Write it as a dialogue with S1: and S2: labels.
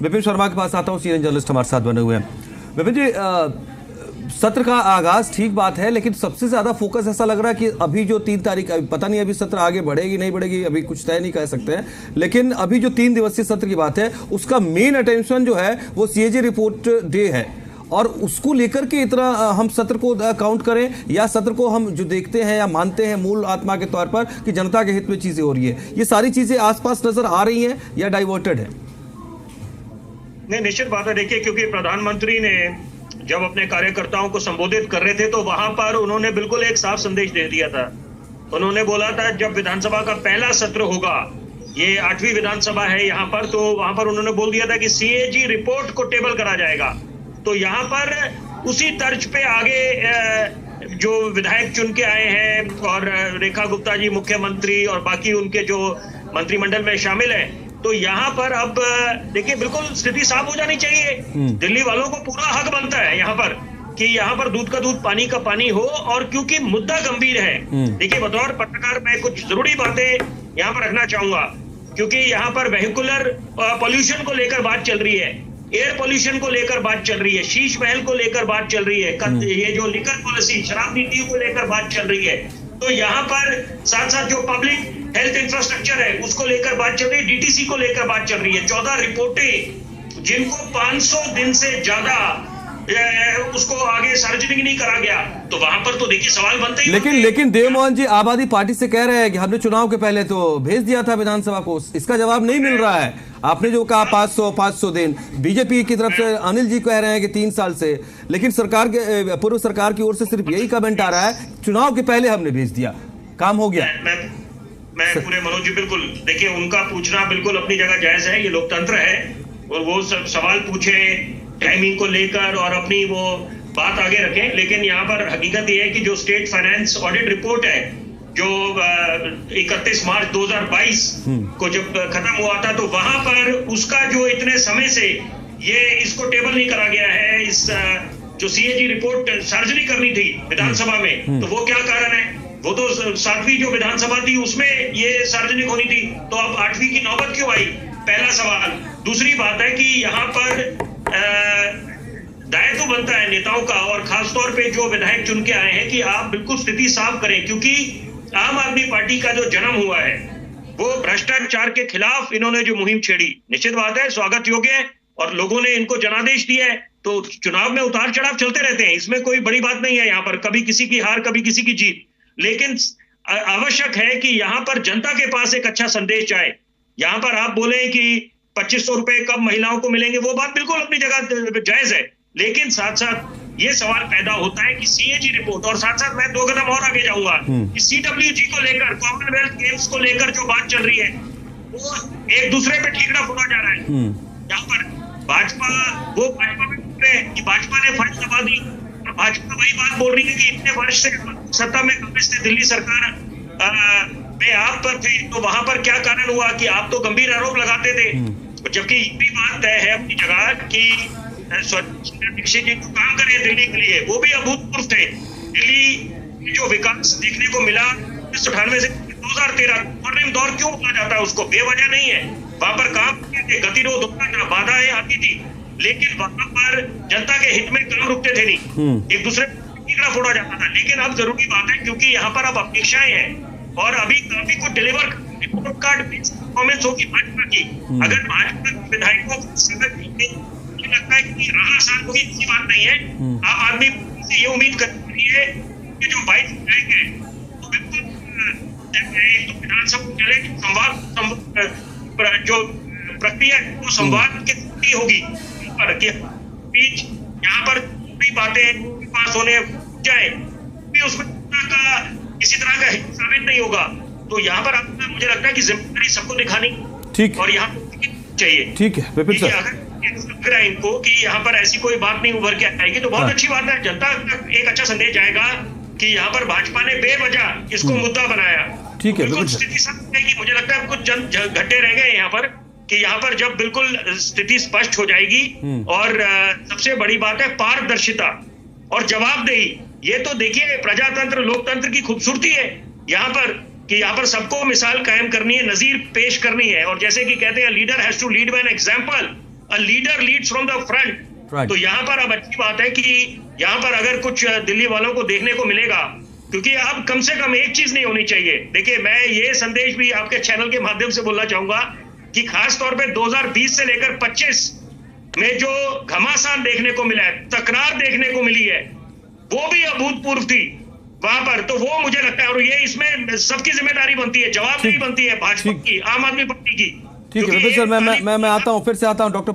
S1: विपिन शर्मा के पास आता हूँ, सीनियर जर्नलिस्ट हमारे साथ बने हुए हैं। विपिन जी, सत्र का आगाज ठीक बात है, लेकिन सबसे ज्यादा फोकस ऐसा लग रहा है कि अभी जो 3 तारीख, पता नहीं अभी सत्र आगे बढ़ेगी नहीं बढ़ेगी, अभी कुछ तय नहीं कह सकते हैं, लेकिन अभी जो 3 दिवसीय सत्र की बात है उसका मेन अटेंशन जो है वो सीएजी रिपोर्ट डे है, और उसको लेकर के इतना हम सत्र को काउंट करें या सत्र को हम जो देखते हैं या मानते हैं मूल आत्मा के तौर पर कि जनता के हित में चीजें हो रही है, ये सारी चीजें आसपास नजर आ रही हैं या डाइवर्टेड है?
S2: नहीं, निश्चित बात है। देखिए, क्योंकि प्रधानमंत्री ने जब अपने कार्यकर्ताओं को संबोधित कर रहे थे तो वहां पर उन्होंने बिल्कुल एक साफ संदेश दे दिया था। उन्होंने बोला था जब विधानसभा का पहला सत्र होगा, ये 8वीं विधानसभा है यहाँ पर, तो वहां पर उन्होंने बोल दिया था कि सीएजी रिपोर्ट को टेबल करा जाएगा। तो यहाँ पर उसी तर्ज पे आगे जो विधायक चुन के आए हैं और रेखा गुप्ता जी मुख्यमंत्री और बाकी उनके जो मंत्रिमंडल में शामिल हैं, तो यहाँ पर अब देखिए बिल्कुल स्थिति साफ हो जानी चाहिए। दिल्ली वालों को पूरा हक बनता है यहाँ पर कि यहाँ पर दूध का दूध पानी का पानी हो, और क्योंकि मुद्दा गंभीर है। देखिए, बतौर पत्रकार मैं कुछ जरूरी बातें यहाँ पर रखना चाहूंगा, क्योंकि यहाँ पर वेहिकुलर पॉल्यूशन को लेकर बात चल रही है, एयर पॉल्यूशन को लेकर बात चल रही है, शीश महल को लेकर बात चल रही है, ये जो लिकर पॉलिसी शराब नीतियों को लेकर बात चल रही है। तो यहाँ पर साथ साथ जो पब्लिक हेल्थ इंफ्रास्ट्रक्चर है उसको लेकर बात चल रही है, डीटीसी को लेकर बात चल रही है। 14 रिपोर्टें जिनको 500 दिन से ज्यादा उसको आगे सार्वजनिक नहीं करा गया, तो वहां पर तो देखिए सवाल बनते ही।
S1: लेकिन देवमोहन जी आम आदमी पार्टी से कह रहे हैं कि हमने चुनाव के पहले तो भेज दिया था विधानसभा को, इसका जवाब नहीं मिल रहा है। आपने जो कहा 500 दिन, बीजेपी की तरफ से अनिल जी कह रहे हैं कि 3 साल से, लेकिन सरकार के पूर्व सरकार की ओर से सिर्फ यही कमेंट आ रहा है चुनाव के पहले हमने भेज दिया, काम हो गया।
S2: मैं पूरे मनोज जी, बिल्कुल देखिए उनका पूछना बिल्कुल अपनी जगह जायज है, ये लोकतंत्र है, और वो सब सवाल पूछे टाइमिंग को लेकर और अपनी वो बात आगे रखें। लेकिन यहाँ पर हकीकत ये है कि जो स्टेट फाइनेंस ऑडिट रिपोर्ट है जो 31 मार्च 2022 को जब खत्म हुआ था, तो वहां पर उसका जो इतने समय से ये इसको टेबल नहीं करा गया है, इस जो सीएजी रिपोर्ट सार्वजनिक करनी थी विधानसभा में, तो वो क्या कारण है? वो तो 7वीं जो विधानसभा थी उसमें ये सार्वजनिक होनी थी, तो अब 8वीं की नौबत क्यों आई? पहला सवाल। दूसरी बात है कि यहाँ पर दायित्व बनता है नेताओं का, और खासतौर पे जो विधायक चुन के आए हैं, कि आप बिल्कुल स्थिति साफ करें, क्योंकि आम आदमी पार्टी का जो जन्म हुआ है वो भ्रष्टाचार के खिलाफ इन्होंने जो मुहिम छेड़ी, निश्चित बात है स्वागत योग्य है, और लोगों ने इनको जनादेश दिया है। तो चुनाव में उतार चढ़ाव चलते रहते हैं, इसमें कोई बड़ी बात नहीं है। यहाँ पर कभी किसी की हार कभी किसी की जीत, लेकिन आवश्यक है कि यहाँ पर जनता के पास एक अच्छा संदेश जाए। यहाँ पर आप बोले कि 2500 रुपए कब महिलाओं को मिलेंगे, वो बात बिल्कुल अपनी जगह जायज है, लेकिन साथ साथ ये सवाल पैदा होता है कि सीएजी रिपोर्ट, और साथ साथ मैं 2 कदम और आगे जाऊंगा कि सीडब्ल्यूजी को लेकर, कॉमनवेल्थ गेम्स को लेकर जो बात चल रही है वो एक दूसरे पे ठीकरा फोड़ा जा रहा है। यहाँ पर भाजपा में कि भाजपा ने फंड दबा दी, और भाजपा वही बात बोल रही है कि इतने वर्ष से सत्ता में कांग्रेस ने दिल्ली सरकार में आप पर थे, तो वहां पर क्या कारण हुआ कि आप तो गंभीर आरोप लगाते थे, जबकि ये भी बात तय है अपनी जगह कि दीक्षित जी जो काम करे दिल्ली के लिए वो भी अभूतपूर्व थे। दिल्ली जो विकास देखने को मिला 1998 से 2013 स्वर्णिम दौर क्यों कहा जाता है उसको? बेवजह नहीं है। वहां पर काम गतिरोध होता था, बाधाएं आती थी, लेकिन वहां पर जनता के हित में काम रुकते थे नहीं, एक दूसरे को फोड़ा जाता था। लेकिन अब जरूरी बात है, क्योंकि यहाँ पर अब अपेक्षाएं हैं और अभी काफी कुछ डिलीवर रिपोर्ट कार्ड परफॉर्मेंस होगी भाजपा की। अगर भाजपा के विधायकों को लगता है कि राह आसान होगी, ऐसी बात नहीं है। आम आदमी से ये उम्मीद करती है कि जो 22 विधायक है तो बिल्कुल तो विधानसभा चले संवाद जो प्रक्रिया वो संवाद की होगी के बीच, यहाँ पर भी बातें पास होने जाए भी उसमें किसी तरह का साबित नहीं होगा। तो यहाँ पर मुझे लगता है कि जिम्मेदारी सबको दिखानी
S1: ठीक
S2: और यहाँ चाहिए।
S1: ठीक है विपिन सर,
S2: अगर इनको कि यहाँ पर ऐसी कोई बात नहीं उभर के आएगी तो बहुत अच्छी बात है, जनता तक एक अच्छा संदेश जाएगा कि यहाँ पर भाजपा ने बेवजह इसको मुद्दा बनाया।
S1: ठीक है,
S2: बिल्कुल स्थिति सब है कि मुझे लगता है कुछ घंटे रह गए यहाँ पर कि यहाँ पर जब बिल्कुल स्थिति स्पष्ट हो जाएगी और सबसे बड़ी बात है पारदर्शिता और जवाबदेही। ये तो देखिए प्रजातंत्र लोकतंत्र की खूबसूरती है यहाँ पर कि यहाँ पर सबको मिसाल कायम करनी है, नजीर पेश करनी है। और जैसे कि कहते हैं leader has to lead by an example, a leader leads from the front. तो यहाँ पर अब अच्छी बात है कि यहाँ पर अगर कुछ दिल्ली वालों को देखने को मिलेगा, क्योंकि अब कम से कम एक चीज नहीं होनी चाहिए। देखिए, मैं ये संदेश भी आपके चैनल के माध्यम से बोलना चाहूंगा कि खास तौर पे 2020 से लेकर 25 में जो घमासान देखने को मिला है, तकरार देखने को मिली है, वो भी अभूतपूर्व थी वहां पर। तो वो मुझे लगता है, और ये इसमें सबकी जिम्मेदारी बनती है, जवाबदेही बनती है भाजपा की, आम आदमी पार्टी की।
S1: ठीक है विपिन सर, मैं आता हूँ, फिर से आता हूँ डॉक्टर